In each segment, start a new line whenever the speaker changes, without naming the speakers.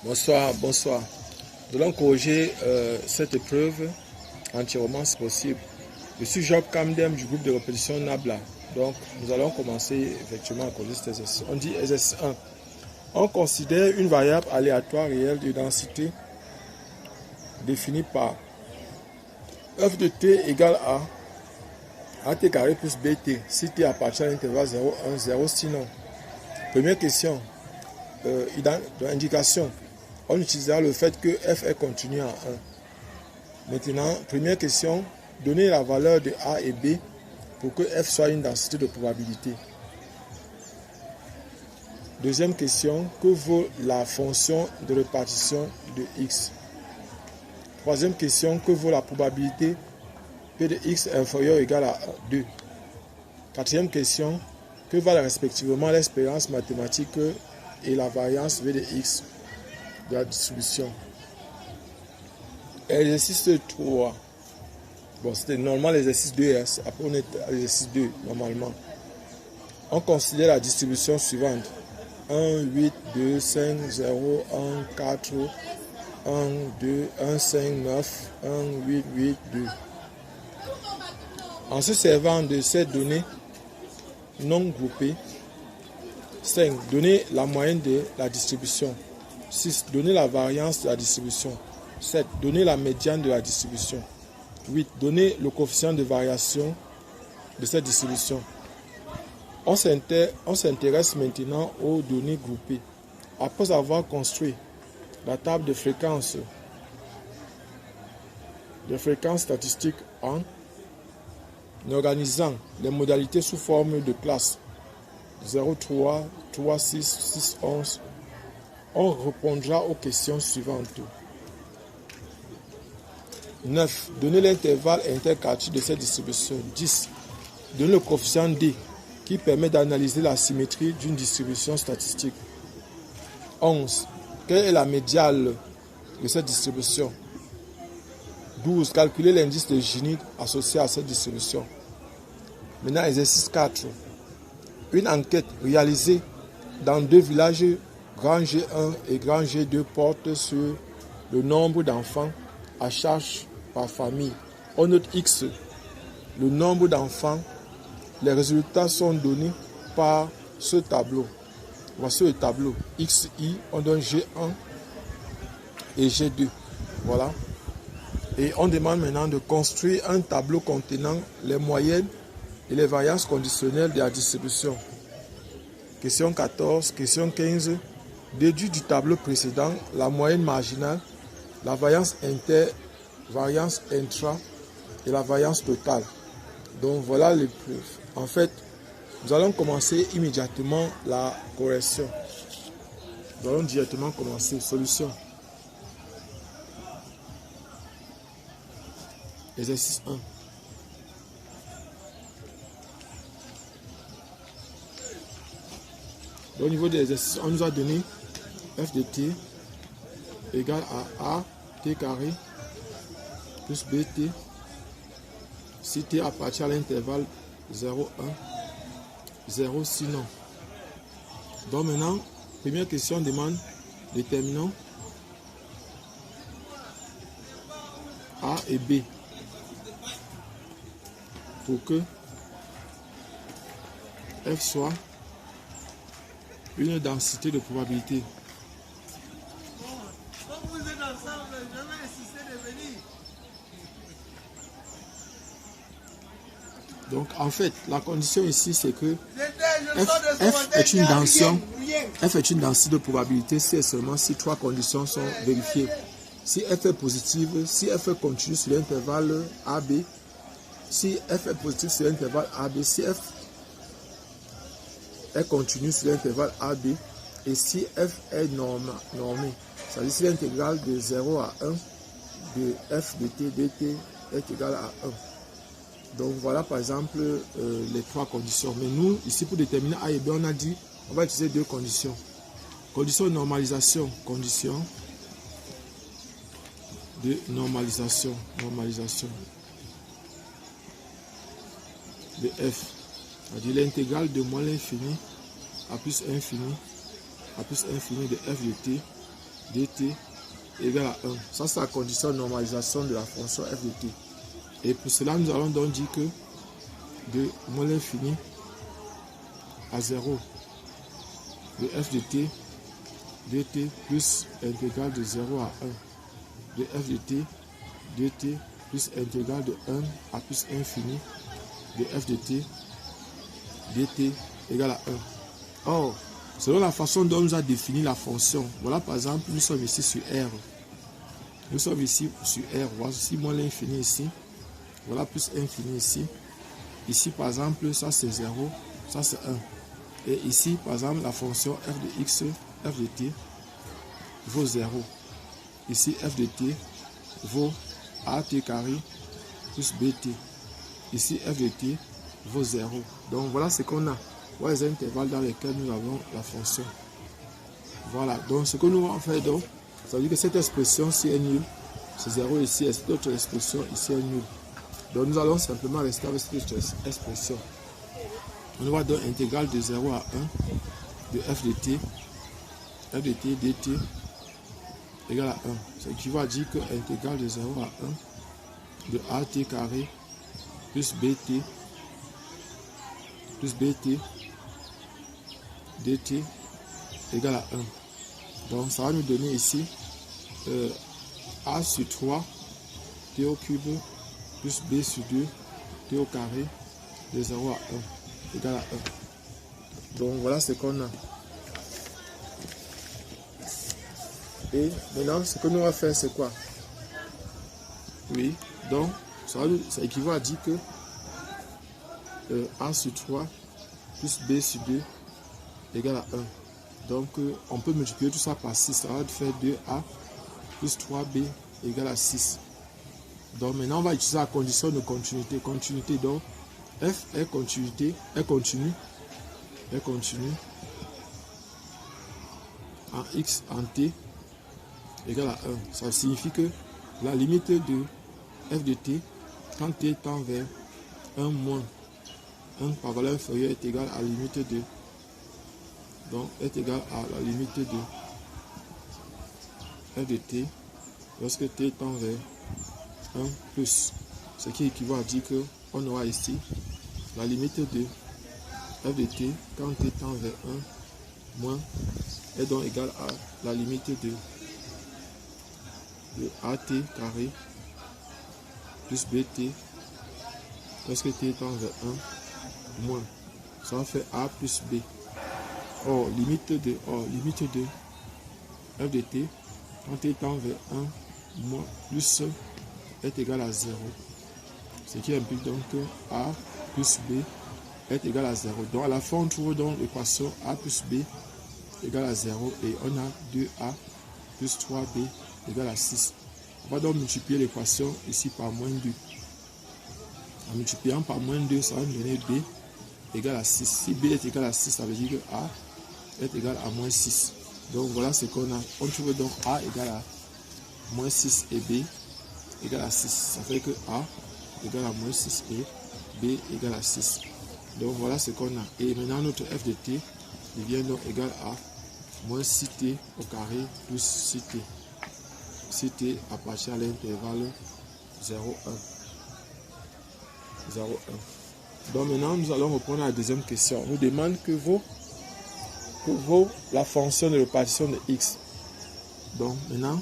Bonsoir, bonsoir. Nous allons corriger cette épreuve entièrement si possible. Je suis Job Kamdem du groupe de répétition Nabla. Donc, nous allons commencer effectivement à corriger cet exercice. On dit exercice 1. On considère une variable aléatoire réelle de densité définie par f de t égale à at carré plus bt si t appartient à l'intervalle 0, 1, 0 sinon. Première question, indication. On utilisera le fait que f est continu en 1. Maintenant, première question, donner la valeur de a et b pour que f soit une densité de probabilité. Deuxième question, que vaut la fonction de répartition de x? Troisième question, que vaut la probabilité p de x inférieur ou égal à 2? Quatrième question, que valent respectivement l'expérience mathématique et la variance v de x de la distribution? Exercice 3. Bon, c'était normalement l'exercice 2. Après, on est à l'exercice 2, normalement. On considère la distribution suivante. 1, 8, 2, 5, 0, 1, 4, 1, 2, 1, 5, 9, 1, 8, 8, 2. En se servant de ces données non groupées, 5. Donner la moyenne de la distribution. 6. Donner la variance de la distribution. 7. Donner la médiane de la distribution. 8. Donner le coefficient de variation de cette distribution. On s'intéresse maintenant aux données groupées. Après avoir construit la table de fréquences statistiques en organisant les modalités sous forme de classes 0, 3, 3, 6, 6, 11, on répondra aux questions suivantes. 9. Donner l'intervalle interquartile de cette distribution. 10. Donner le coefficient D qui permet d'analyser la symétrie d'une distribution statistique. 11. Quelle est la médiane de cette distribution? 12. Calculer l'indice de Gini associé à cette distribution. Maintenant, exercice 4. Une enquête réalisée dans deux villages, grand G1 et grand G2, porte sur le nombre d'enfants à charge par famille. On note X, le nombre d'enfants. Les résultats sont donnés par ce tableau. Voici le tableau. XI, on donne G1 et G2. Voilà. Et on demande maintenant de construire un tableau contenant les moyennes et les variances conditionnelles de la distribution. Question 14, question 15. Déduit du tableau précédent la moyenne marginale, la variance intra et la variance totale. Donc voilà les preuves. En fait, nous allons commencer immédiatement la correction. Nous allons directement commencer. Solution. Exercice 1. Au niveau de l'exercice, on nous a donné f de t égale à t carré plus bt si t appartient à l'intervalle 0, 1, 0 sinon. Donc maintenant, première question demande déterminant A et B pour que f soit une densité de probabilité. Donc en fait, la condition ici c'est que f est une densité de probabilité si et seulement si trois conditions sont vérifiées. Si f est positive, si f est continue sur l'intervalle AB, si f est positif sur l'intervalle AB, si f est continue sur l'intervalle AB et si f est normée, c'est-à-dire si l'intégrale de 0 à 1 de f de t dt est égale à 1. Donc voilà par exemple les trois conditions. Mais nous, ici pour déterminer A et B, on a dit on va utiliser deux conditions. Condition de normalisation, condition de normalisation de f. C'est-à-dire l'intégrale de moins l'infini à plus infini de f de t dt égale à 1. Ça, c'est la condition de normalisation de la fonction f de t. Et pour cela, nous allons donc dire que de moins l'infini à 0 de f de t dt plus intégrale de 0 à 1 de f de t dt plus intégrale de 1 à plus infini de f de t dt égale à 1. Or, selon la façon dont nous a défini la fonction, voilà par exemple, nous sommes ici sur R. Nous sommes ici sur R. Voici moins l'infini ici. Voilà plus infini ici. Ici, par exemple, ça c'est 0, ça c'est 1. Et ici, par exemple, la fonction f de x, f de t vaut 0. Ici, f de t vaut at carré plus bt. Ici, f de t vaut 0. Donc, voilà ce qu'on a. Voilà les intervalles dans lesquels nous avons la fonction. Voilà. Donc, ce que nous allons faire, donc, ça veut dire que cette expression-ci est nulle. C'est 0 ici, et cette autre expression ici est nulle. Donc, nous allons simplement rester avec cette expression. On va donc intégrale de 0 à 1 de f de t dt égale à 1. Ce qui va dire que intégrale de 0 à 1 de at carré plus bt dt égale à 1. Donc ça va nous donner ici a sur 3 t au cube plus b sur 2 t au carré de 0 à 1 égale à 1. Donc voilà ce qu'on a. Et maintenant, ce que nous allons faire, c'est quoi? Oui, donc ça équivaut à dire que a sur 3 plus b sur 2 égale à 1. Donc, on peut multiplier tout ça par 6. Ça va faire 2a plus 3b égale à 6. Donc, maintenant, on va utiliser la condition de continuité. Continuité, donc, f est continuité, est continue en x en t égale à 1. Ça signifie que la limite de f de t, quand t tend vers 1 moins 1 par valeur inférieure est égal à la limite de, donc est égal à la limite de f de t lorsque t tend vers 1 plus, ce qui équivaut à dire que on aura ici la limite de f de t quand t tend vers 1 moins est donc égal à la limite de at carré plus bt lorsque t tend vers 1 moins, ça va faire a plus b. Or limite de f de t quand t tend vers 1 moins plus est égal à 0, ce qui implique donc que a plus b est égal à 0. Donc à la fin on trouve donc l'équation a plus b égale à 0 et on a 2a plus 3b égale à 6. On va donc multiplier l'équation ici par moins 2. En multipliant par moins 2, ça va nous donner b égale à 6. Si b est égal à 6, ça veut dire que a est égal à moins 6. Donc voilà ce qu'on a. On trouve donc a égale à moins 6 et b égale à 6. Ça fait que a égale à moins 6 et b égale à 6. Donc voilà ce qu'on a. Et maintenant notre f de t devient donc égal à moins 6t au carré plus 6t. 6t appartient à l'intervalle 0, 1. 0, 1. Donc maintenant, nous allons reprendre la deuxième question. On nous demande que vaut la fonction de répartition de x. Donc maintenant,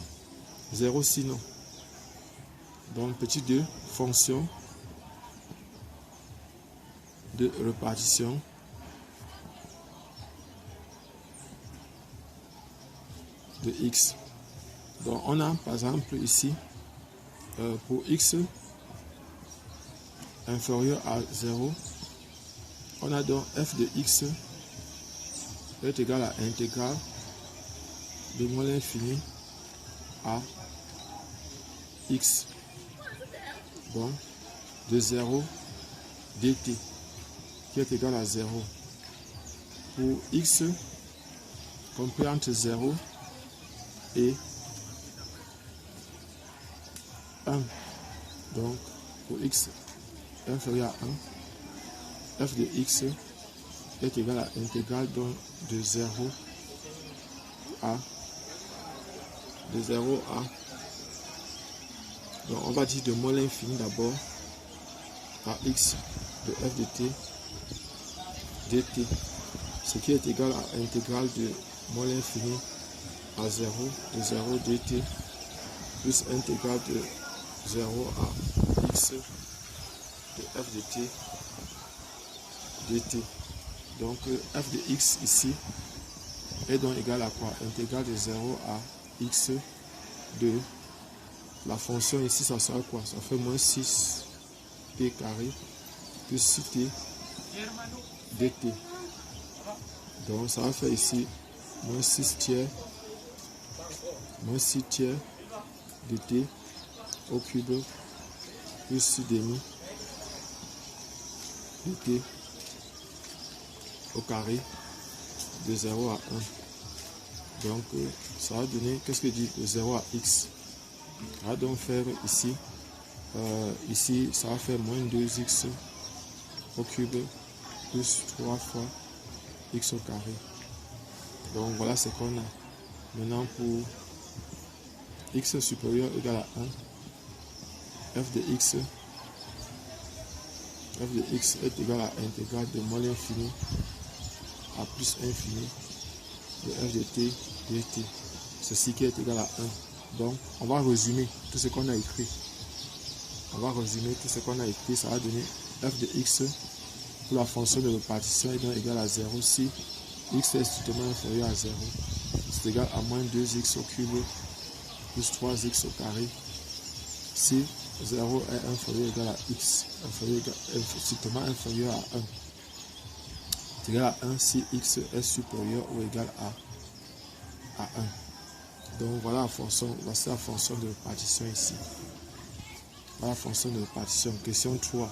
0 sinon. Donc petit 2, fonction de répartition de x. Donc on a par exemple ici, pour x inférieur à 0, on a donc f de x est égal à intégrale de moins l'infini à x, donc de 0 dt qui est égal à 0. Pour x compris entre 0 et 1, donc pour x inférieur à 1, f de x est égal à intégrale donc de 0 à de 0 à... Donc on va dire de moins l'infini d'abord à x de f de t dt, ce qui est égal à intégrale de moins l'infini à 0 de 0 dt plus intégrale de 0 à x de f de t dt. Donc f de x ici est donc égal à quoi? Intégrale de 0 à x de la fonction ici, ça sera quoi? Ça fait moins 6p carré plus 6t dt. Donc ça va faire ici moins 6 tiers dt au cube plus 6 demi dt au carré de 0 à 1. Donc ça va donner, qu'est-ce que dit de 0 à x? On va donc faire ici, ici ça va faire moins 2x au cube plus 3 fois x au carré. Donc voilà ce qu'on a. Maintenant pour x supérieur égal à 1, f de x est égal à intégrale de moins l'infini à plus infini de f de t dt. Ceci qui est égal à 1. Donc on va résumer tout ce qu'on a écrit. Ça va donner f de x pour la fonction de répartition est donc égal à 0 si x est strictement inférieur à 0. C'est égal à moins 2x au cube plus 3x au carré si 0 est inférieur ou égal à x, strictement inférieur à 1. C'est égal à 1 si x est supérieur ou égal à 1. Donc voilà la fonction, voici la fonction de répartition ici. Voilà la fonction de répartition. Question 3.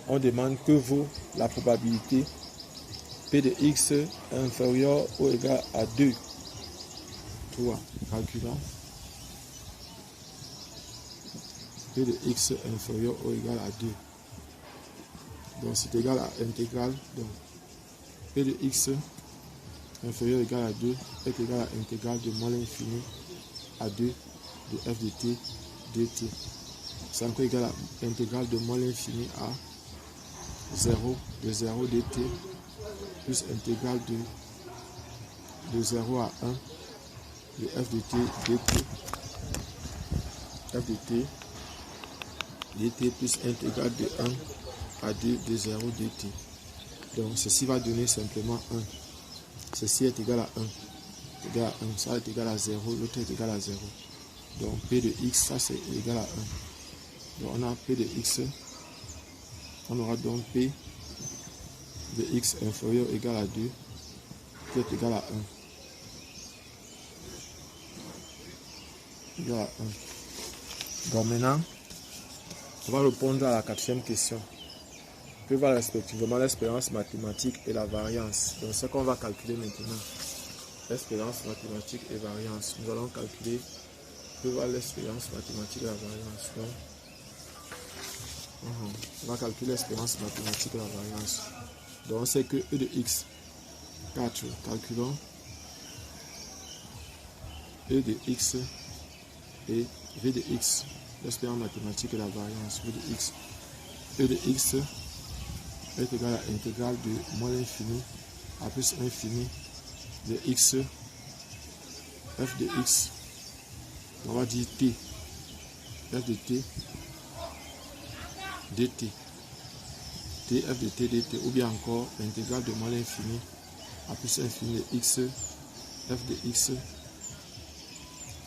On demande que vaut la probabilité p de x inférieur ou égal à 2. 3. Calculons. P de x inférieur ou égal à 2. Donc c'est égal à intégrale. Donc P de x inférieur ou égal à 2 est égal à intégrale de moins l'infini à 2 de f de t dt. C'est encore égal à intégrale de moins l'infini à 0 de 0 dt plus intégrale de 0 à 1 de f de t dt plus intégrale de 1 à 2 de 0 dt. Donc ceci va donner simplement 1. Ceci est égal à 1. Égal à 1. Ça est égal à 0. L'autre est égal à 0. Donc P de x, ça c'est égal à 1. Donc on a P de x. On aura donc P de x inférieur ou égal à 2 qui est égal à 1. Égal à 1. Donc maintenant, on va répondre à la quatrième question. Que va respectivement l'espérance mathématique et la variance. Donc ce qu'on va calculer maintenant. L'espérance mathématique et variance. Nous allons calculer que va l'espérance mathématique et la variance. Donc, on va calculer l'espérance mathématique et la variance. Donc on sait que E de x, 4. Calculons E de x et V de x. L'espérance mathématique et la variance. V de x. E de x est égal à intégrale de moins l'infini à plus infini de x, f de x, on va dire t, f de t, dt, t, f de t, dt, ou bien encore intégrale de moins l'infini à plus infini de x, f de x,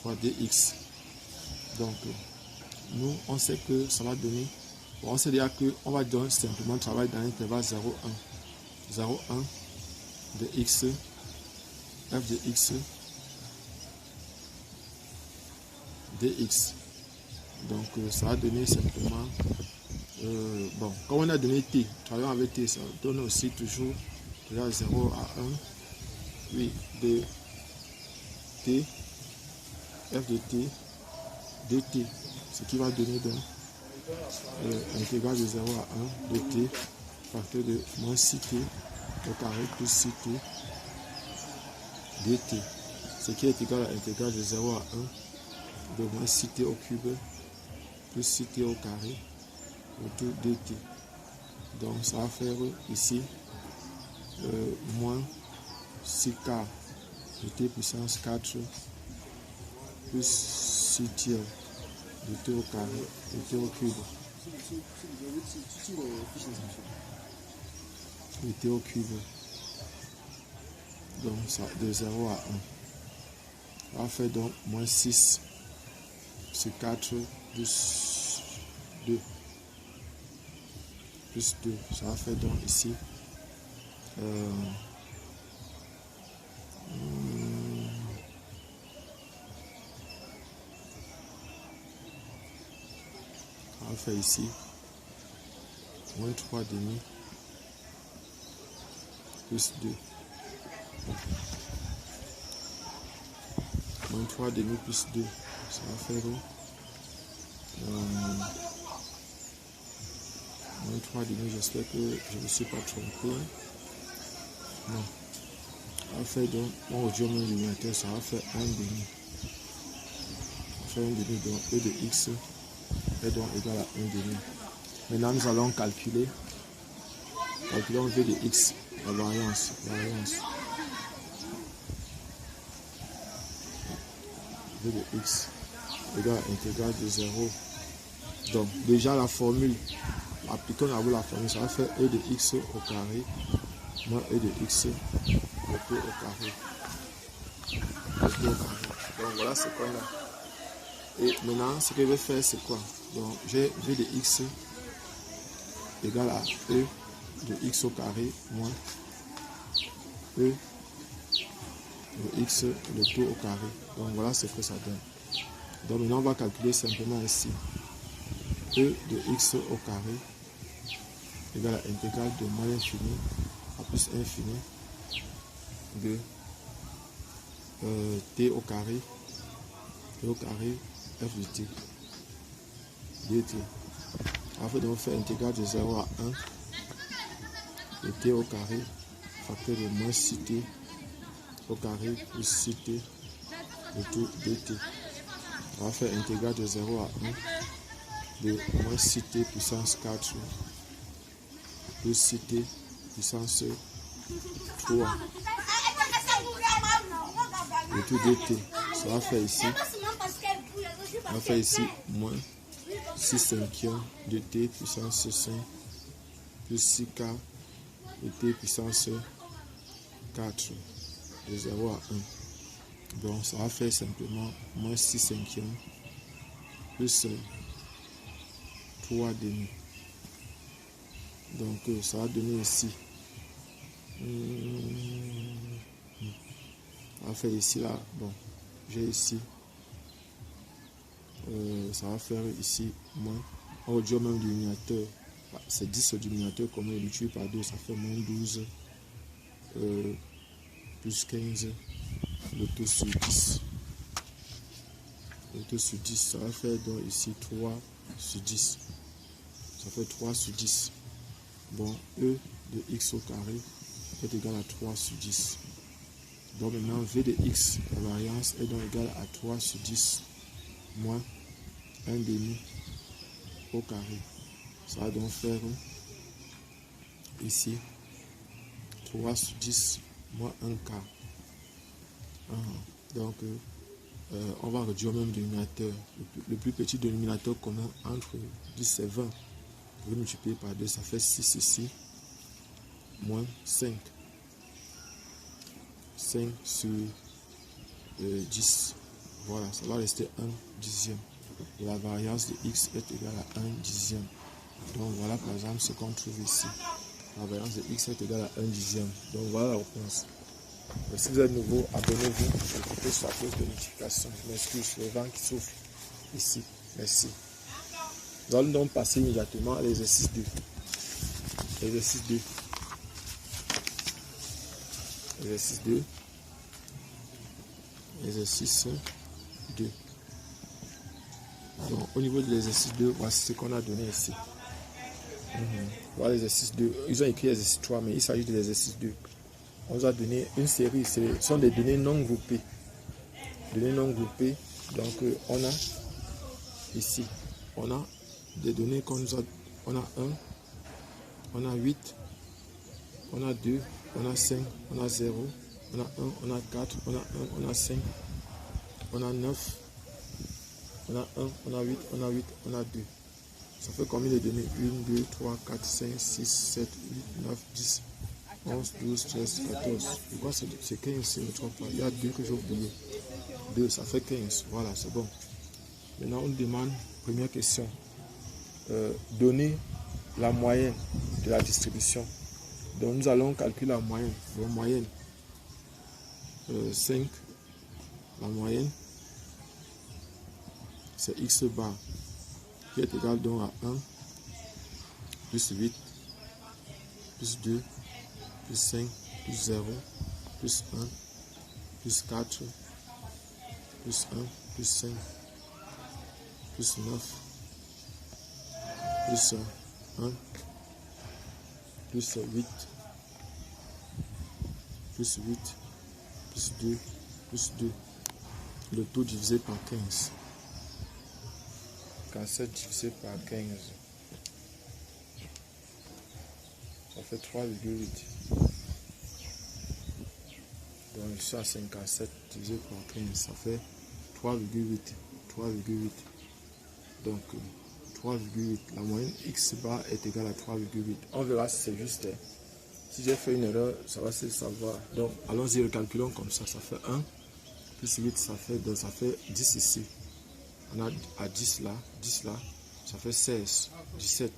fois dx. Donc, nous, on sait que ça va donner. Bon, on sait déjà qu'on va donc simplement travailler dans l'intervalle 0,1. 0,1 de x, f de x, dx. Donc ça va donner simplement, bon, comme on a donné t, travaillons avec t, ça donne aussi toujours déjà 0 à 1, oui, de t, f de t, dt, ce qui va donner donc intégrale de 0 à 1 de t facteur de moins 6t au carré plus 6t dt. ce qui est égal à l'intégrale de 0 à 1 de moins 6t au cube plus 6t au carré autour de t. Donc ça va faire ici moins 6 quarts de t puissance 4 plus 6 tiers de t au carré de t au cube de t au cube. Donc ça de 0 à 1. On va faire donc moins 6 sur 4 plus 2 plus 2. Ça va faire donc ici on va faire ici moins 3 demi plus 2 moins 3 demi plus 2, ça va faire moins 3 demi. J'espère que je ne me suis pas trompé. Non, on va faire donc mon diamètre luminaire, ça va faire 1 demi. On va faire 1 demi, donc E de x est donc égal à 1 demi. Maintenant nous allons calculer. Calculons V de x, la variance. V de x égale à l'intégrale de 0. Donc déjà la formule, appliquons d'abord la formule, ça va faire E de x au carré moins E de x au carré. Donc voilà ce qu'on a. Et maintenant ce que je vais faire c'est quoi? Donc j'ai V de x égale à E de x au carré moins E de x le tout au carré. Donc voilà ce que ça donne. Donc maintenant on va calculer simplement ici. E de x au carré égale à l'intégrale de moins l'infini à plus infini de t au carré f de t dt. Après donc faire intégrale de 0 à 1 de t au carré facteur de moins 6t au carré plus 6t de tout dt. On va faire intégrale de 0 à 1 de moins 6t puissance 4 plus 6t puissance 3 de tout dt. Ça va faire ici. On va faire ici moins 6 cinquièmes de t puissance 5 plus 6k de t puissance 4 de 0 à 1. Donc ça va faire simplement moins 6 cinquièmes plus 3 demi. Donc ça va donner ici. On va faire ici là. Bon, j'ai ici. Ça va faire ici moins. On va dire même du dénominateur. C'est 10 au dénominateur, comme on le multiplie par 2, ça fait moins 12 plus 15. Le tout sur 10. Le tout sur 10, ça va faire donc ici 3 sur 10. Ça fait 3 sur 10. Bon, E de x au carré est égal à 3 sur 10. Donc maintenant, V de x, la variance, est donc égale à 3 sur 10 moins 1 demi au carré. Ça va donc faire ici 3 sur 10 moins 1 quart. Donc, on va réduire même le dénominateur. Le plus petit dénominateur commun entre 10 et 20. Vous multiplier par 2, ça fait 6 ici. Moins 5. 5 sur 10. Voilà, ça va rester 1 dixième. Et la variance de x est égale à 1 dixième. Donc voilà par exemple ce qu'on trouve ici. La variance de x est égale à 1 dixième. Donc voilà la réponse. Et si vous êtes nouveau, abonnez-vous. Écoutez sur la cloche de notification. Je m'excuse, le vent qui souffle ici. Merci. Nous allons donc passer immédiatement à l'exercice 2. Exercice 2. Exercice 2. Exercice 2. Donc au niveau de l'exercice 2, voici ce qu'on a donné ici. Voilà l'exercice 2. Ils ont écrit l'exercice 3, mais il s'agit de l'exercice 2. On nous a donné une série, ce sont des données non groupées. données non groupées. Donc, on a ici, on a des données qu'on nous a. On a 1, on a 8, on a 2, on a 5, on a 0, on a 1, on a 4, on a 1, on a 5, on a 9, on a 1, on a 8, on a 8, on a 2. Ça fait combien de données? 1, 2, 3, 4, 5, 6, 7, 8, 9, 10, 11, 12, 13, 14. Je crois que c'est 15, si je ne me trompe pas. Il y a 2 que j'ai oublié. 2, ça fait 15. Voilà, c'est bon. Maintenant, on demande, première question, donner la moyenne de la distribution. Donc, nous allons calculer la moyenne. La moyenne, 5, la moyenne, c'est x bar, qui est égal donc à 1, plus 8, plus 2, plus 5, plus 0, plus 1, plus 4, plus 1, plus 5, plus 9, plus 1, plus 8, plus 8, plus 2, plus 2. Le tout divisé par 15. 47 divisé par 15. Ça fait 3,8. Donc ici à 57 divisé par 15, ça fait 3,8. 3,8. Donc 3,8. La moyenne x bar est égale à 3,8. On verra si c'est juste. Si j'ai fait une erreur, ça va se savoir. Donc allons-y, recalculons comme ça. Ça fait 1 plus 8, ça fait 10 ici. On a à 10 là, ça fait 16, 17.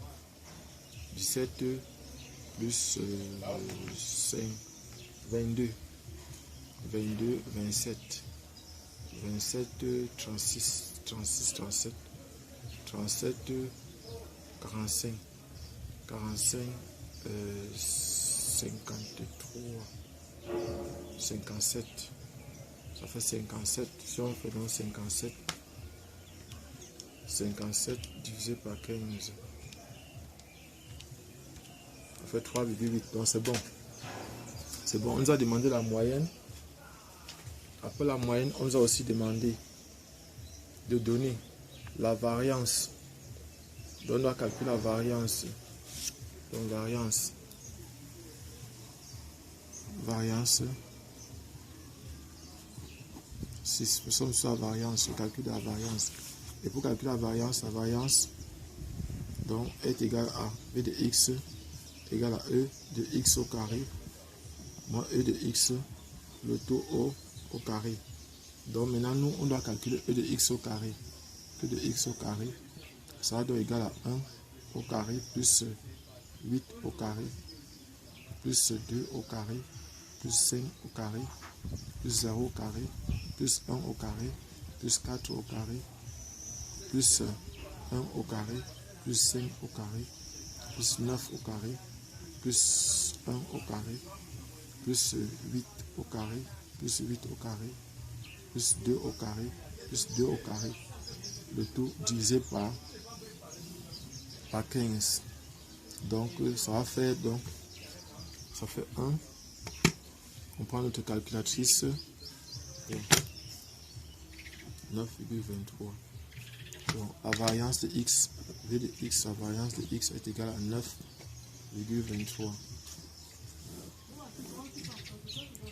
17 plus 5, 22. 22, 27. 27, 36, 36, 37. 37, 45. 45, 53. 57. Ça fait 57. Si on fait donc 57. 57 divisé par 15. Ça fait 3,8. Donc c'est bon. C'est bon. On nous a demandé la moyenne. Après la moyenne, on nous a aussi demandé de donner la variance. Donc on doit calculer la variance. Donc variance. Variance. 6. Nous sommes sur la variance. Le calcul de la variance. Et pour calculer la variance donc est égale à v de x égale à e de x au carré moins e de x le tout au carré. Donc maintenant nous on doit calculer e de x au carré. E de x au carré, ça va donc égal à 1 au carré plus 8 au carré plus 2 au carré plus 5 au carré plus 0 au carré plus 1 au carré plus 4 au carré plus 1 au carré, plus 5 au carré, plus 9 au carré, plus 1 au carré, plus 8 au carré, plus 8 au carré, plus 2 au carré, plus 2 au carré. Le tout divisé par 15. Donc ça va faire, donc, ça fait 1. On prend notre calculatrice. 9,23. Donc, la variance de x, v de x, la variance de x est égale à 9,23.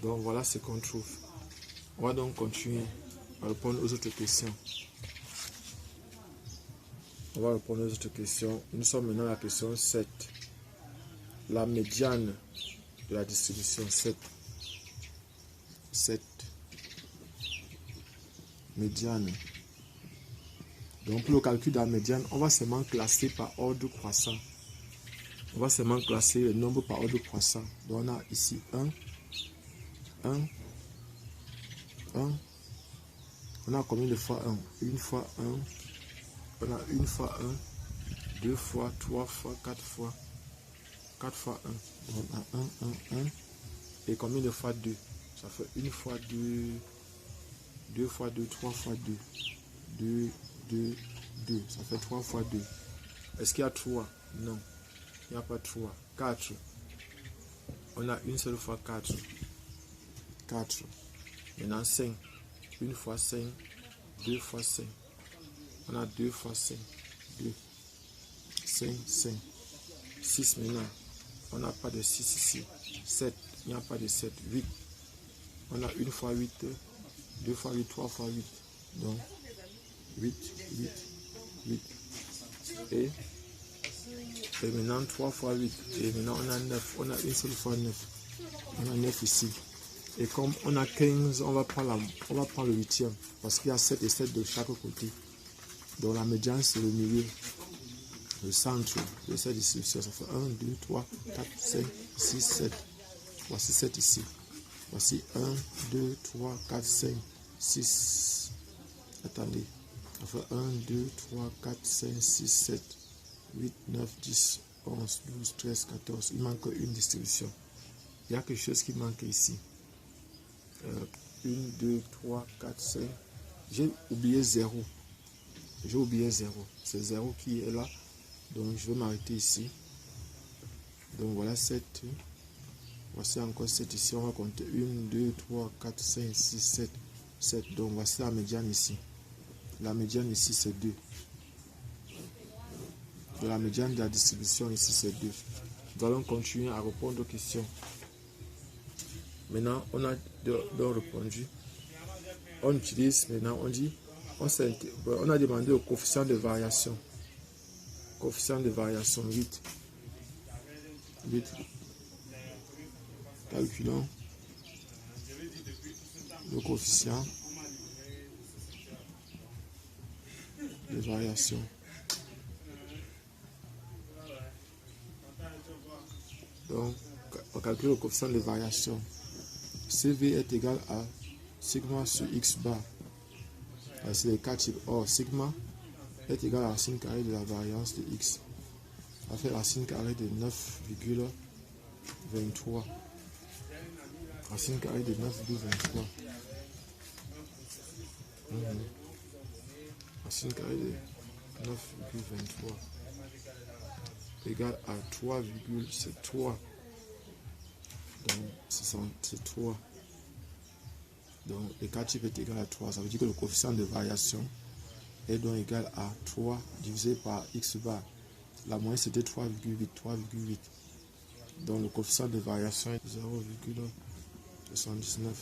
Donc, voilà ce qu'on trouve. On va donc continuer à répondre aux autres questions. On va répondre aux autres questions. Nous sommes maintenant à la question 7. La médiane de la distribution 7. 7. Médiane. Donc pour le calcul de la médiane, on va seulement classer par ordre croissant. On va seulement classer le nombre par ordre croissant. Donc on a ici 1, 1, 1. On a combien de fois 1? Une fois 1. On a une fois 1, 2 fois, 3 fois, 4 fois. 4 fois 1. Donc on a 1, 1, 1. Et combien de fois 2? Ça fait une fois 2, 2 fois 2, 3 fois 2. 2, 2, 2. Ça fait 3 fois 2. Est-ce qu'il y a 3? Non. Il n'y a pas 3. 4. On a une seule fois 4. 4. Maintenant 5. 1 fois 5, 2 fois 5. On a 2 fois 5, 2, 5, 5, 6 maintenant. On n'a pas de 6 ici. 7, il n'y a pas de 7, 8. On a 1 fois 8, 2 fois 8, 3 fois 8. Donc, 8, 8, 8. Et maintenant 3 fois 8. Et maintenant on a 9. On a une seule fois 9. On a 9 ici. Et comme on a 15, on va prendre le huitième. Parce qu'il y a 7 et 7 de chaque côté. Donc la médiane c'est le milieu. Le centre de cette distribution. Ça fait 1, 2, 3, 4, 5, 6, 7. Voici 7 ici. Voici 1, 2, 3, 4, 5, 6. Attendez. Ça fait 1, 2, 3, 4, 5, 6, 7, 8, 9, 10, 11, 12, 13, 14. Il manque une distribution. Il y a quelque chose qui manque ici. 1, 2, 3, 4, 5. J'ai oublié 0. J'ai oublié 0. C'est 0 qui est là. Donc je vais m'arrêter ici. Donc voilà 7. Voici encore 7 ici. On va compter 1, 2, 3, 4, 5, 6, 7. 7. Donc voici la médiane ici. La médiane ici c'est 2. De la médiane de la distribution ici c'est 2. Nous allons continuer à répondre aux questions. Maintenant on a répondu. On utilise maintenant, on dit, on a demandé au coefficient de variation. Coefficient de variation 8. 8. Calculons le coefficient de variation. Donc, on calcule le coefficient de variation. CV est égal à sigma sur x bar. C'est les cas types. Or, sigma est égal à racine carrée de la variance de x. On va faire racine carrée de 9,23. Racine carrée de 9,23. Racine carrée de 9,23 égale à 3, c'est 3. Donc, c'est 3. Donc, le cas type est égal à 3. Ça veut dire que le coefficient de variation est donc égal à 3 divisé par x bar. La moyenne c'était 3,8. 3,8. Donc, le coefficient de variation est 0,79.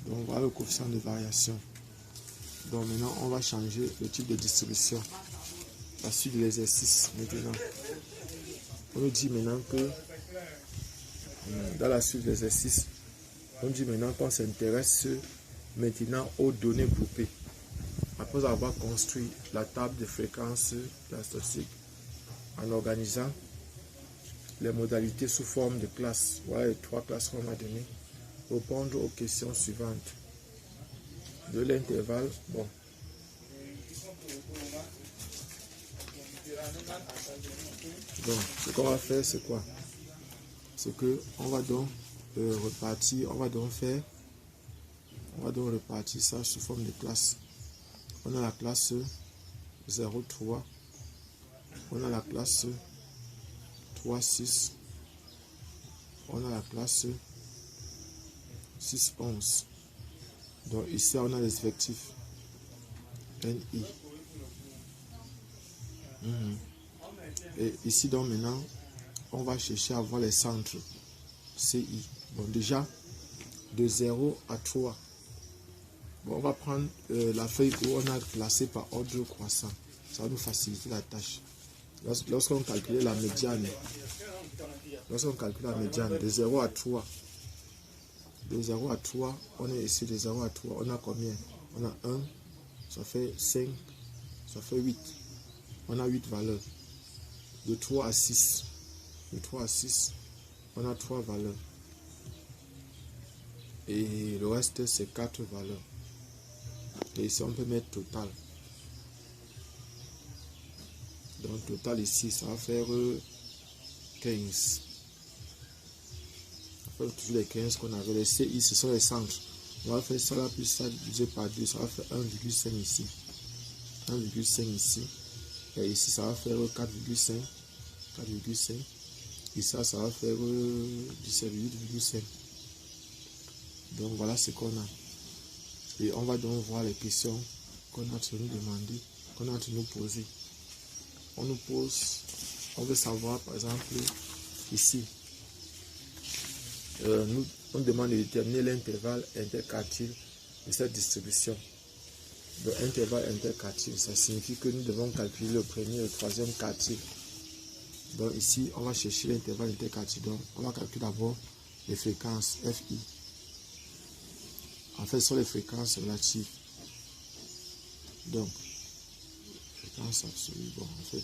Donc, voilà le coefficient de variation. Donc, maintenant, on va changer le type de distribution. La suite de l'exercice, maintenant. On nous dit maintenant que, dans la suite de l'exercice, on dit maintenant qu'on s'intéresse maintenant aux données groupées. Après avoir construit la table de fréquence de la statistique en organisant les modalités sous forme de classes. Voilà les 3 classes qu'on m'a données. Répondre aux questions suivantes. De l'intervalle, bon. Donc, ce qu'on va faire, c'est quoi? C'est que on va donc repartir, on va donc repartir ça sous forme de classe. On a la classe 0,3, on a la classe 3,6, on a la classe 6,11. Donc ici on a les effectifs NI. Et ici donc maintenant on va chercher à voir les centres CI. Bon déjà de 0 à 3. Bon, on va prendre la feuille où on a classé par ordre croissant. Ça va nous faciliter la tâche. Lorsqu'on calcule la médiane, de 0 à 3, de 0 à 3, on est ici de 0 à 3, on a combien? On a 1, ça fait 5, ça fait 8. On a 8 valeurs. De 3 à 6, on a 3 valeurs. Et le reste, c'est 4 valeurs. Et ici, on peut mettre total. Donc, total ici, ça va faire 15. On va faire toujours les 15 qu'on avait. Les CI, ce sont les centres. On va faire ça là, plus ça divisé par 2. Ça va faire 1,5 ici. 1,5 ici. Et ici, ça va faire 4,5. 4,5. Et ça va faire 17,5. Donc, voilà ce qu'on a. Et on va donc voir les questions qu'on a entre nous demander, qu'on a entre nous poser. On nous pose, on veut savoir par exemple ici, on demande de déterminer l'intervalle interquartile de cette distribution. Le intervalle interquartile, ça signifie que nous devons calculer le premier et le troisième quartile. Donc ici, on va chercher l'intervalle interquartile. Donc on va calculer d'abord les fréquences FI. En fait, ce sont les fréquences relatives. Donc, fréquence absolue. Bon, en fait.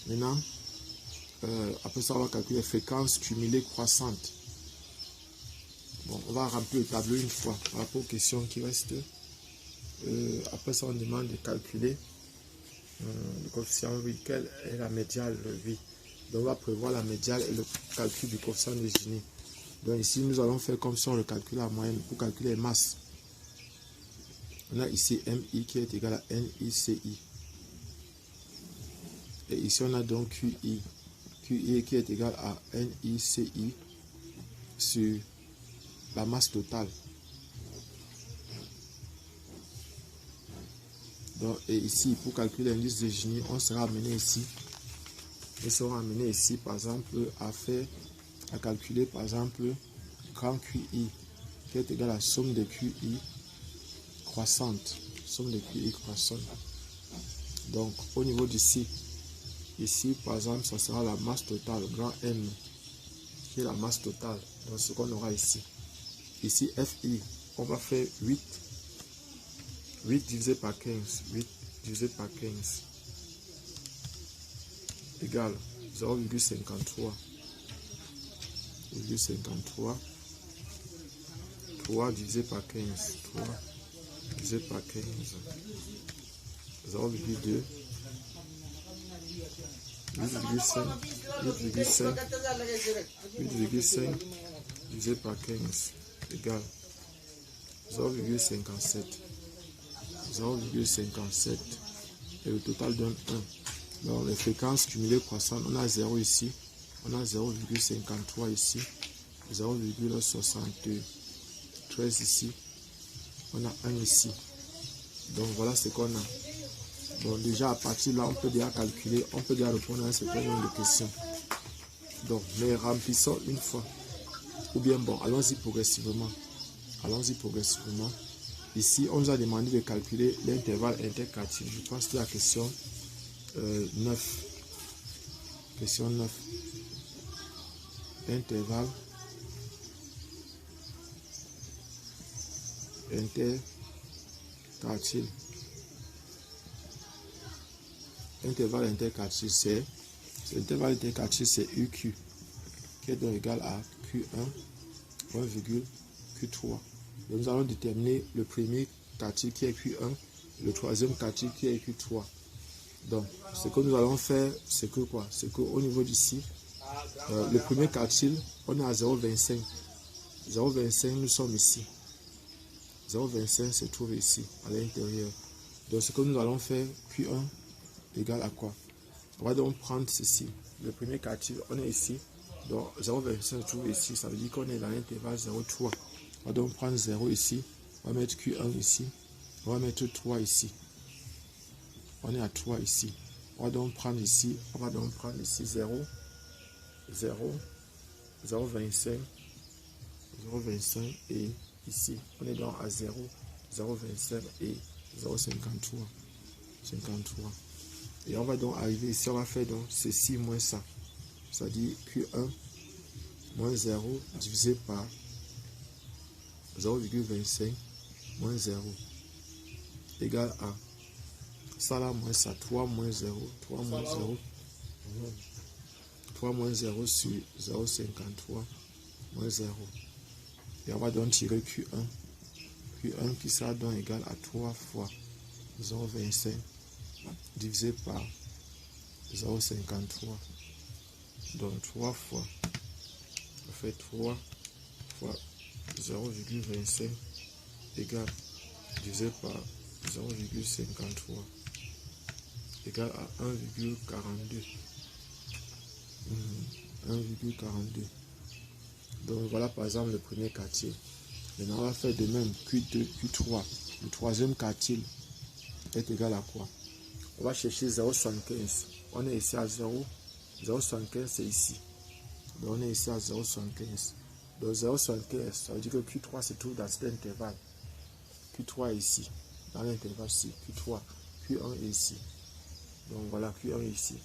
Maintenant, après ça, on va calculer les fréquences cumulées croissantes. Bon, on va remplir le tableau une fois par rapport aux questions qui restent. Après ça, on demande de calculer le coefficient V, quelle est la médiane, le V. Donc, on va prévoir la médiane et le calcul du coefficient de Gini. Donc, ici, nous allons faire comme si on le calcule à moyenne pour calculer les masses. On a ici MI qui est égal à NICI. Et ici, on a donc QI. QI qui est égal à NICI sur la masse totale. Donc, et ici, pour calculer l'indice de Gini, on sera amené ici. Nous serons amenés ici, par exemple, à calculer, par exemple, grand QI, qui est égal à la somme de QI croissante. Somme de QI croissante. Donc, au niveau d'ici, ici, par exemple, ça sera la masse totale, grand M, qui est la masse totale. Donc, ce qu'on aura ici. Ici, FI, on va faire 8 divisé par 15. 8 divisé par 15 égale 0,53. 3 divisé par 15. 3 divisé par 15. 0,2. 8,5 divisé par 15 égale 0,57. 0,57 et le total donne 1. Donc les fréquences cumulées croissantes, on a 0 ici, on a 0,53 ici, 0,73 ici, on a 1 ici. Donc voilà ce qu'on a. Donc déjà à partir de là, on peut déjà calculer, on peut déjà répondre à un certain nombre de questions. Donc mais remplissons une fois. Ou bien bon, allons-y progressivement. Allons-y progressivement. Ici, on nous a demandé de calculer l'intervalle interquartile. Je pense que c'est la question 9. Question 9. Intervalle interquartile. Intervalle interquartile, c'est l'intervalle interquartile, c'est UQ, qui est donc égal à Q1, 1,Q3. Donc nous allons déterminer le premier quartile qui est Q1, le troisième quartile qui est Q3. Donc ce que nous allons faire, c'est que quoi? C'est qu'au niveau d'ici, le premier quartile, on est à 0,25. 0,25, nous sommes ici. 0,25 se trouve ici, à l'intérieur. Donc ce que nous allons faire, Q1 égale à quoi? On va donc prendre ceci. Le premier quartile, on est ici. Donc 0,25 se trouve ici. Ça veut dire qu'on est dans l'intervalle 0,3. On va donc prendre 0 ici. On va mettre Q1 ici. On va mettre 3 ici. On est à 3 ici. On va donc prendre ici. On va donc prendre ici 0, 0, 0,25, 0,25 et ici. On est donc à 0, 0,25 et 0,53. 53. Et on va donc arriver ici, on va faire donc ceci moins ça. C'est-à-dire Q1 moins 0 divisé par 0,25 moins 0 égale à ça là moins ça, 3 moins 0, 3 moins 0, 3 moins 0 sur 0,53 moins 0. Et on va donc tirer Q1. Q1 qui sera donc égal à 3 fois 0,25 divisé par 0,53. Donc 3 fois, on fait 3 fois 0,25 égale divisé par 0,53 égale à 1,42. 1,42. Donc voilà par exemple le premier quartier. Maintenant, on va faire de même. Q2, Q3. Le troisième quartile est égal à quoi? On va chercher 0,75. On est ici à 0. 0,75 c'est ici. Donc on est ici à 0,75. Donc 0,75, ça veut dire que Q3 se trouve dans cet intervalle. Q3 est ici. Dans l'intervalle ici. Q3. Q1 est ici. Donc voilà, Q1 est ici.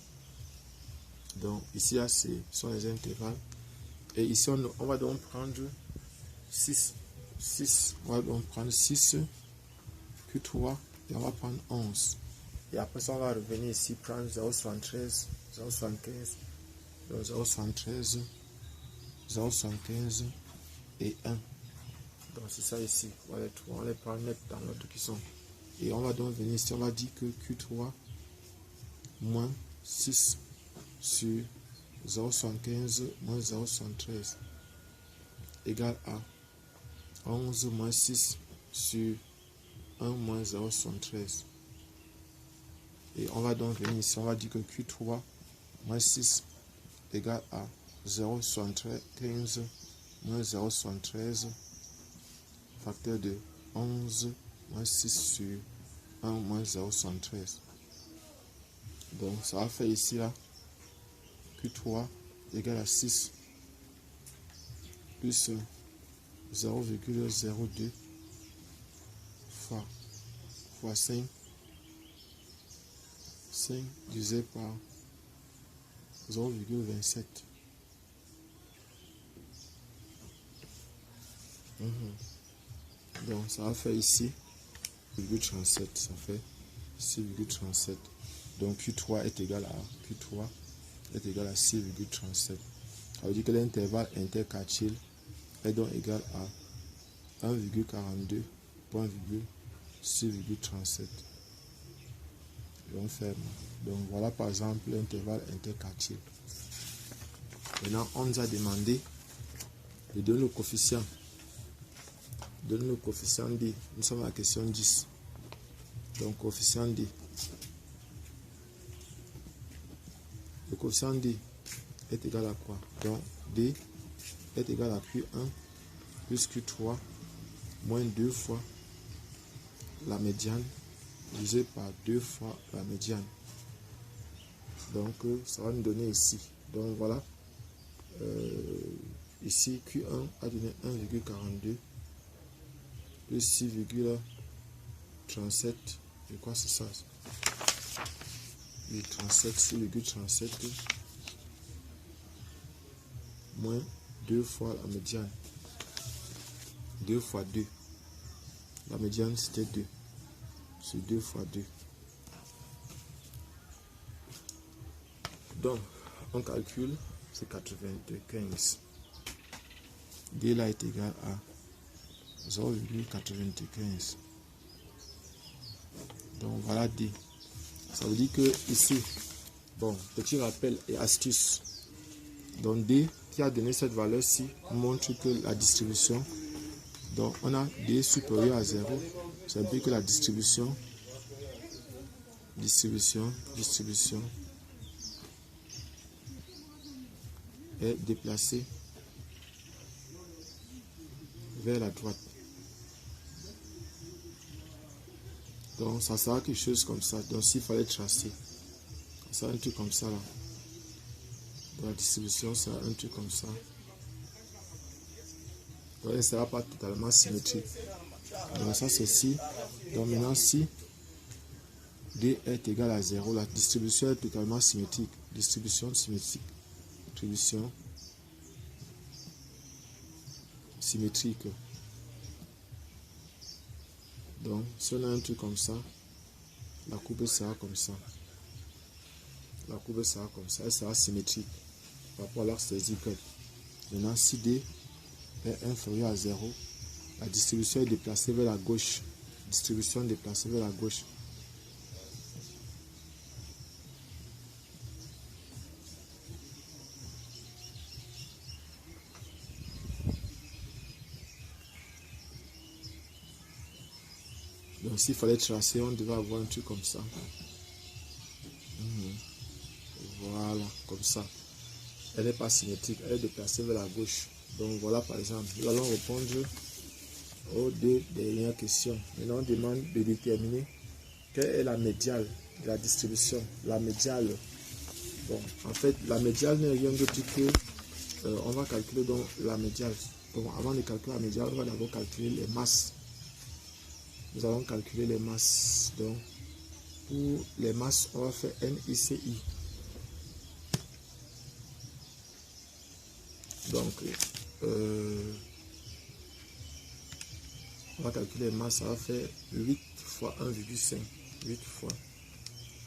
Donc ici, là, ce sont les intervalles. Et ici, on va donc prendre 6. On va donc prendre 6. Q3. Et on va prendre 11. Et après ça, on va revenir ici, prendre 0,73, 0,75, 0,73, 0,75 et 1. Donc c'est ça ici. Voilà, on les prend net dans l'autre qui sont. Et on va donc venir ici, on va dire que Q3 moins 6 sur 0,75 moins 0,73 égale à 11 moins 6 sur 1 moins 0,73. Et on va donc venir ici, on va dire que Q3 moins 6 égale à 0,75 moins 0,73 facteur de 11 moins 6 sur 1 moins 0,73. Donc ça va faire ici là Q3 égale à 6 plus 0,02 fois 5 divisé par 0,27. Donc ça va faire ici 0,37, ça fait 6,37. Donc Q3 est égal à 6,37. Ça veut dire que l'intervalle interquartile est donc égal à 1,42 point 6,37. Donc ferme. Donc voilà par exemple l'intervalle interquartile. Maintenant on nous a demandé de donner le coefficient. Donner le coefficient D. Nous sommes à la question 10. Donc coefficient D. Le coefficient D est égal à quoi? Donc D est égal à Q1 plus Q3 moins 2 fois la médiane divisé par 2 fois la médiane. Donc ça va nous donner ici. Donc voilà. Ici Q1 a donné 1,42 plus 6,37. Et quoi c'est ça? 6,37 moins 2 fois la médiane. 2 fois 2. La médiane c'était 2. C'est 2 fois 2. Donc, on calcule, c'est 95. D là est égal à 0,95. Donc voilà D. Ça veut dire que ici, bon, petit rappel et astuce. Donc D qui a donné cette valeur-ci montre que la distribution, donc on a D supérieur à 0. Ça veut dire que la distribution est déplacée vers la droite. Donc ça sera quelque chose comme ça. Donc s'il fallait tracer, ça un truc comme ça là. Donc, la distribution sera un truc comme ça. Donc elle ne sera pas totalement symétrique. Donc ça c'est si. Donc maintenant si D est égal à 0, la distribution est totalement symétrique. Distribution symétrique. Distribution symétrique. Donc si on a un truc comme ça, la courbe sera comme ça. La courbe sera comme ça. Elle sera symétrique par rapport à l'axe des Y. Maintenant si D est inférieur à 0, la distribution est déplacée vers la gauche. Distribution déplacée vers la gauche. Donc s'il fallait tracer, on devait avoir un truc comme ça. Voilà, comme ça. Elle n'est pas symétrique, elle est déplacée vers la gauche. Donc voilà par exemple, nous allons répondre aux deux dernières questions. Maintenant, on demande de déterminer quelle est la médiane de la distribution. La médiane, bon, en fait, la médiane n'est rien d'autre que, on va calculer donc la médiane. Donc, avant de calculer la médiane, on va d'abord calculer les masses. Nous allons calculer les masses. Donc, pour les masses, on va faire NICI. Donc, on va calculer les masses, ça va faire 8 fois 1,5. 8 fois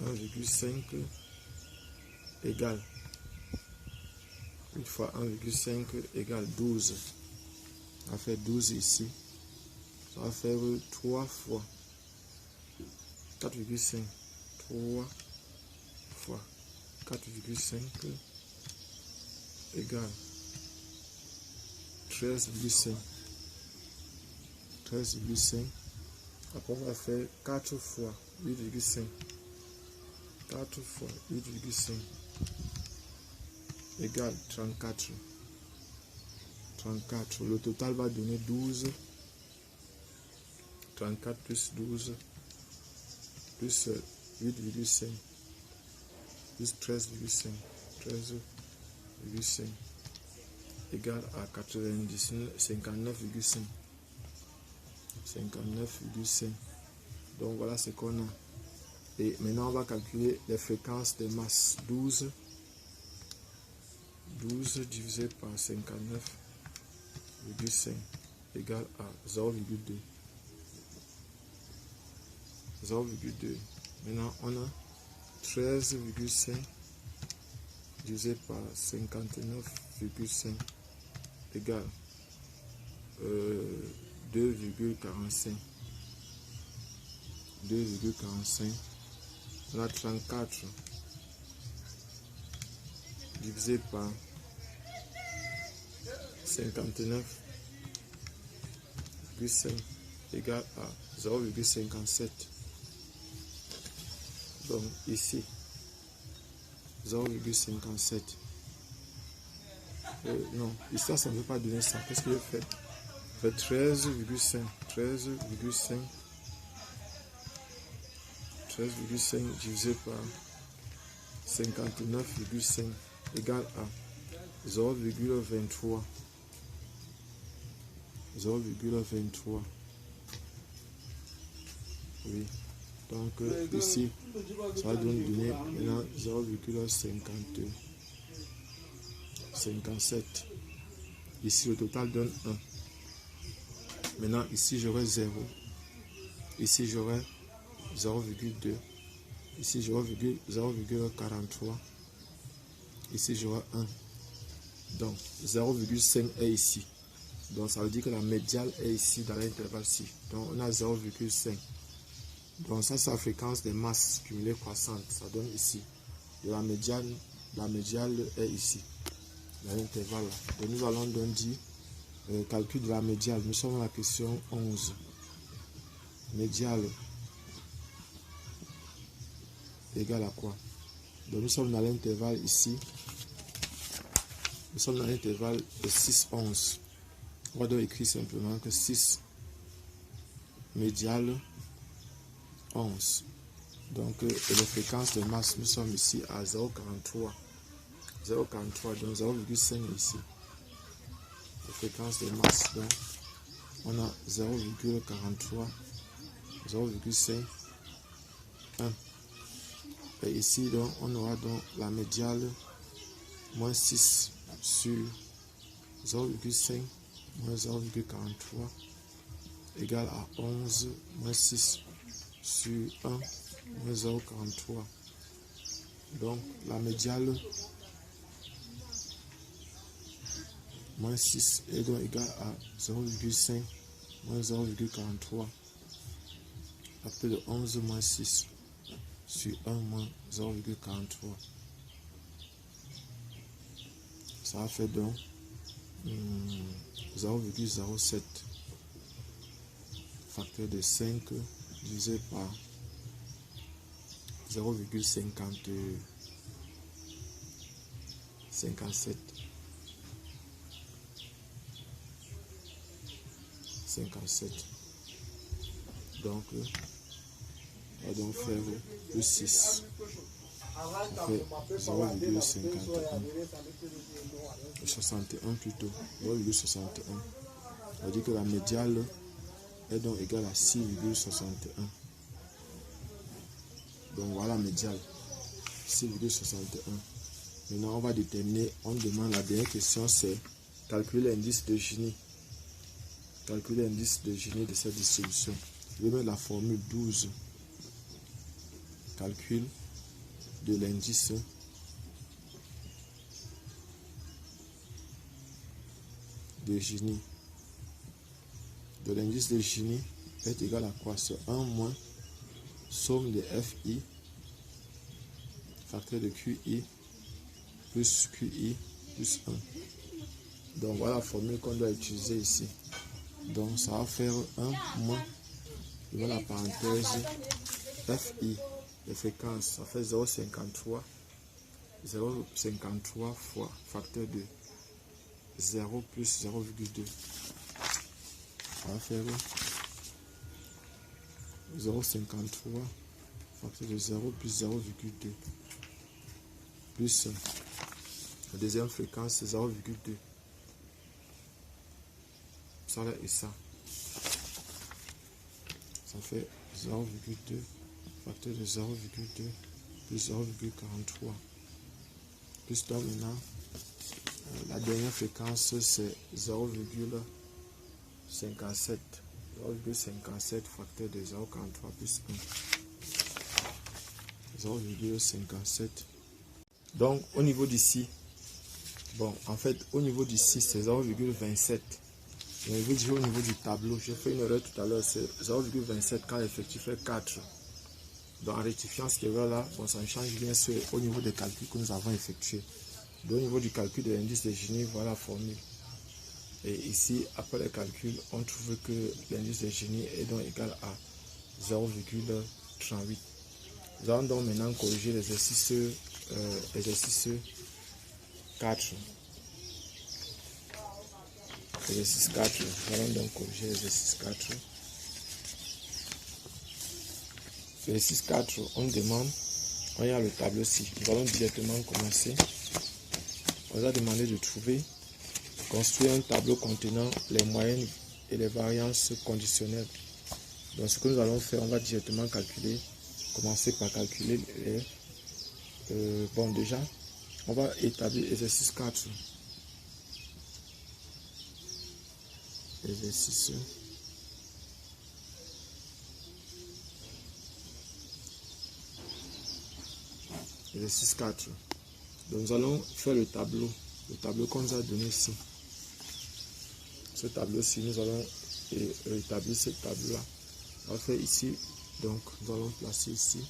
1,5 égale 8 fois 1,5 égale 12. Ça va faire 12 ici. Ça va faire 3 fois 4,5. 3 fois 4,5 égale 13,5. 13,5. Après, on va faire 4 fois 8,5. 4 fois 8,5 égale 34. 34. Le total va donner 12. 34 plus 12 plus 8,5 plus 13,5. 13,5 égale à 59,5. 59,5. Donc voilà ce qu'on a. Et maintenant on va calculer les fréquences des masses. 12 divisé par 59,5 égale à 0,2. 0,2. Maintenant on a 13,5 divisé par 59,5 égale 2,45. 2,45. On a 34 divisé par 59,5 égale à 0,57. Donc ici 0,57. Non, ici ça ne veut pas donner ça. Qu'est-ce que je fais? Je fais 13,5. 13,5 divisé par 59,5 égale à 0,23. 0,23. Oui. Donc ici, ça va donner maintenant 0,57. Ici, le total donne 1. Maintenant, ici, j'aurai 0. Ici, j'aurai 0,2. Ici, j'aurai 0,43. Ici, j'aurai 1. Donc, 0,5 est ici. Donc, ça veut dire que la médiane est ici dans l'intervalle-ci. Donc, on a 0,5. Donc, ça, c'est la fréquence des masses cumulées croissantes. Ça donne ici. Et la médiane est ici, dans l'intervalle. Donc, nous allons donc dire calcul de la médiane. Nous sommes à la question 11. Médiane égale à quoi? Donc, nous sommes dans l'intervalle ici. Nous sommes dans l'intervalle de 6, 11. On va donc écrire simplement que 6 médiane 11. Donc, et les fréquences de masse, nous sommes ici à 0,43. 0,43, donc 0,5 ici. Les fréquences de masse, donc, on a 0,43, 0,5, 1. Et ici, donc, on aura donc la médiane moins 6 sur 0,5 moins 0,43 égale à 11 moins 6 sur 1 moins 0,43. Donc la médiane moins 6 est donc égal à 0,5 moins 0,43. Après de 11 moins 6 sur 1 moins 0,43. Ça a fait donc 0,07 facteur de 5 divisé par 0,57. 57. Donc, on va donc faire plus 6. Ça fait 0,51. 61 plutôt. 0,61. On dit que la médiane est donc égale à 6,61. Donc voilà la médiane. 6,61. Maintenant, on va déterminer, on demande, la dernière question, c'est calculer l'indice de Gini. Calculer l'indice de Gini de cette distribution. Je vais mettre la formule 12. Calcul de l'indice de Gini. De l'indice de Gini est égal à quoi? C'est 1 moins somme de FI facteur de QI plus QI plus 1. Donc voilà la formule qu'on doit utiliser ici. Donc ça va faire 1 moins, devant la parenthèse, FI, les fréquences, ça fait 0,53. 0,53 fois facteur de 0 plus 0,2. Ça va faire 0,53 facteur de 0 plus 0,2 plus la deuxième fréquence, c'est 0,2. Ça là et ça. Ça fait 0,2 facteur de 0,2 plus 0,43. Plus donc maintenant, la dernière fréquence c'est 0,57. 0,57 facteur de 0,43 plus 1. 0,57. Donc au niveau d'ici, bon en fait au niveau d'ici c'est 0,27. Je vous dis au niveau du tableau, j'ai fait une erreur tout à l'heure, c'est 0,27 quand l'effectif fait 4. Donc en rectifiant ce qui est là, bon, ça change bien sûr au niveau des calculs que nous avons effectués. Donc au niveau du calcul de l'indice de Gini, voilà la formule. Et ici, après les calculs, on trouve que l'indice de Gini est donc égal à 0,38. Nous allons donc maintenant corriger l'exercice 4. Exercice 4. Nous allons donc corriger l'exercice 4. Exercice 4, on demande, on y a le tableau-ci. Nous allons directement commencer. On nous a demandé de trouver, construire un tableau contenant les moyennes et les variances conditionnelles. Donc ce que nous allons faire, on va directement calculer, commencer par calculer les... bon déjà, on va établir exercice 4. Exercice 4. Donc nous allons faire le tableau qu'on nous a donné ici. Ce tableau-ci, nous allons établir ce tableau-là. On va faire ici, donc nous allons placer ici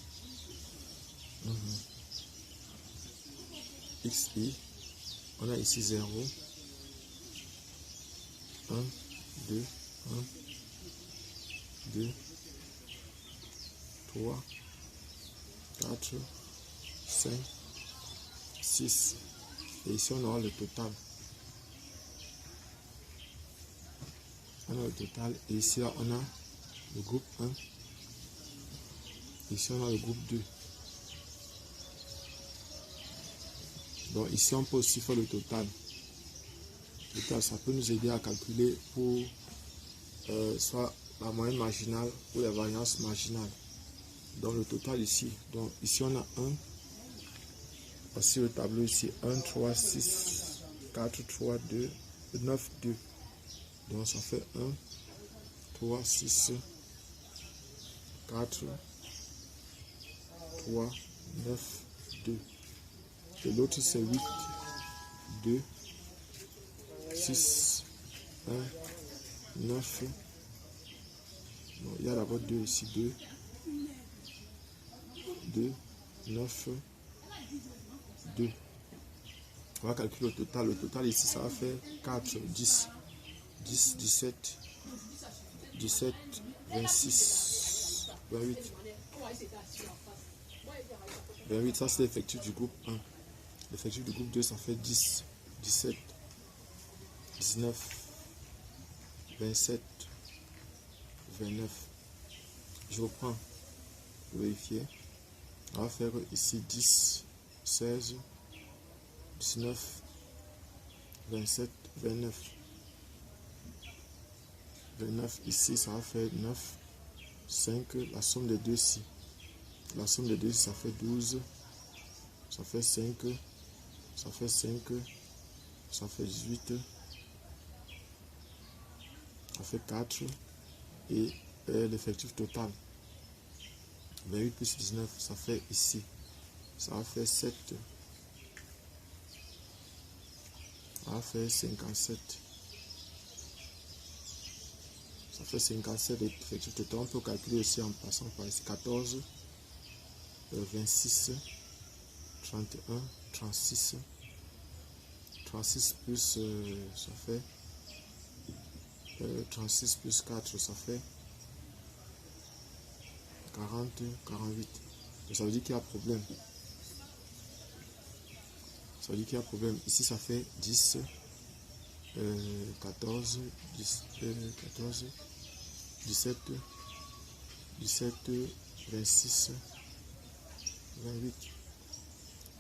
XI. On a ici 0, 1, 2, 1, 2, 3, 4, 5, 6. Et ici on aura le total. On a le total. Et ici on a le groupe 1. Ici on a le groupe 2. Donc ici on peut aussi faire le total. Le total, ça peut nous aider à calculer pour soit la moyenne marginale ou la variance marginale. Donc le total ici. Donc ici on a 1. Voici le tableau ici. 1, 3, 6, 4, 3, 2, 9, 2. Donc ça fait 1, 3, 6, 4, 3, 9, 2. Et l'autre c'est 8, 2, 6, 1, 9. Bon, il y a d'abord 2 ici, 2, 2, 9, 2. On va calculer le total. Le total ici, ça va faire 4, 10, 10, 17, 17, 26, 28. 28, ça c'est l'effectif du groupe 1. L'effectif du groupe 2, ça fait 10, 17, 19, 27, 29. Je reprends pour vérifier. On va faire ici 10, 16, 19, 27, 29. 29 ici, ça va faire 9, 5, la somme des deux ici. La somme des deux, ça fait 12, ça fait 5, ça fait 5, ça fait 18, ça fait 4 et l'effectif total. 28 plus 19, ça fait ici, ça va faire 7, ça va faire 57. Ça fait 57 l'effectif total. On peut calculer aussi en passant par ici 14, 26, 31, 36. 36 plus ça fait 36 plus 4, ça fait 40, 48. Donc ça veut dire qu'il y a problème. Ça veut dire qu'il y a problème. Ici ça fait 10, 14, 10, 14, 17, 17, 26, 28.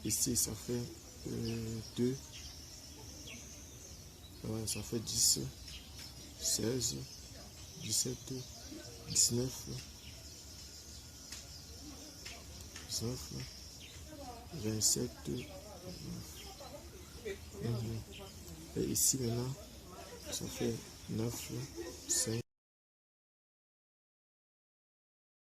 Ici ça fait 2, ça fait 10, 16, 17, 19, 19, 27, 29. Et ici maintenant, ça fait 9, 5.